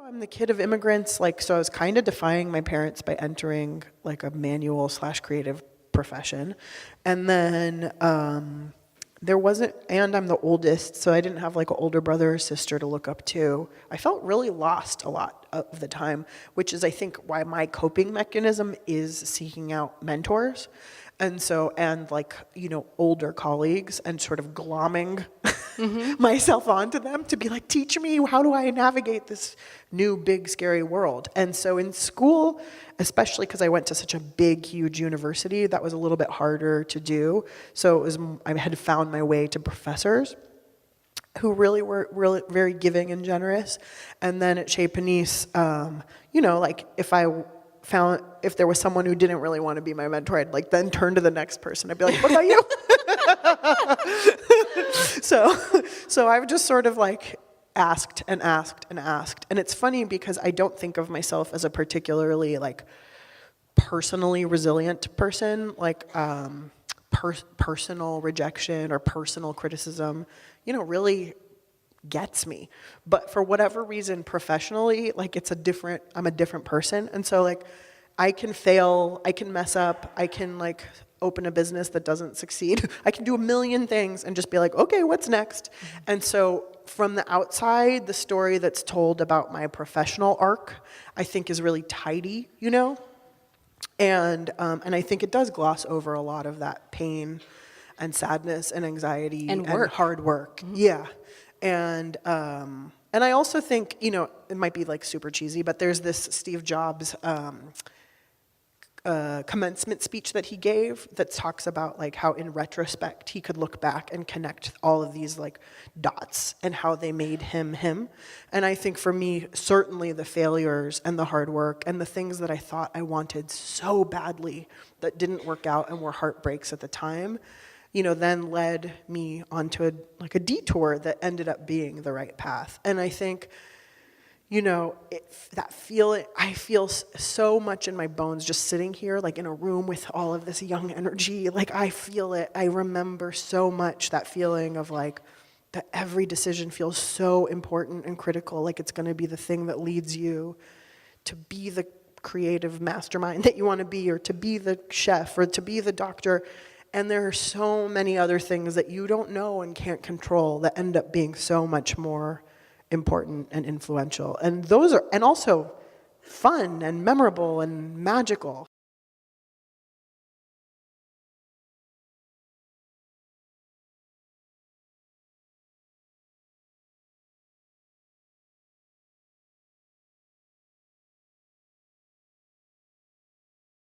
I'm the kid of immigrants, like, so I was kind of defying my parents by entering like a manual / creative profession. And then there wasn't, and I'm the oldest, so I didn't have like an older brother or sister to look up to. I felt really lost a lot of the time, which is, I think, why my coping mechanism is seeking out mentors. And so, and like, older colleagues, and sort of glomming myself onto them to be like, teach me, how do I navigate this new, big, scary world? And so in school, especially because I went to such a big, huge university, that was a little bit harder to do. So I had found my way to professors who really were very giving and generous. And then at Chez Panisse, like if there was someone who didn't really want to be my mentor, I'd like then turn to the next person. I'd be like, what about you? So I've just sort of like asked and asked and asked. And it's funny because I don't think of myself as a particularly like personally resilient person, like personal rejection or personal criticism, really gets me. But for whatever reason, professionally, like I'm a different person. And so like I can fail, I can mess up, I can like open a business that doesn't succeed. I can do a million things and just be like, okay, what's next? And so from the outside, the story that's told about my professional arc, I think is really tidy, And I think it does gloss over a lot of that pain and sadness and anxiety and hard work. Mm-hmm. Yeah. And I also think, it might be like super cheesy, but there's this Steve Jobs commencement speech that he gave that talks about like how in retrospect he could look back and connect all of these like dots and how they made him him. And I think for me, certainly the failures and the hard work and the things that I thought I wanted so badly that didn't work out and were heartbreaks at the time, then led me onto a detour that ended up being the right path. And I think, that feeling, I feel so much in my bones just sitting here, like in a room with all of this young energy. Like I feel it. I remember so much that feeling of like that every decision feels so important and critical, like it's going to be the thing that leads you to be the creative mastermind that you want to be, or to be the chef, or to be the doctor. And there are so many other things that you don't know and can't control that end up being so much more important and influential. And those are, and also fun and memorable and magical.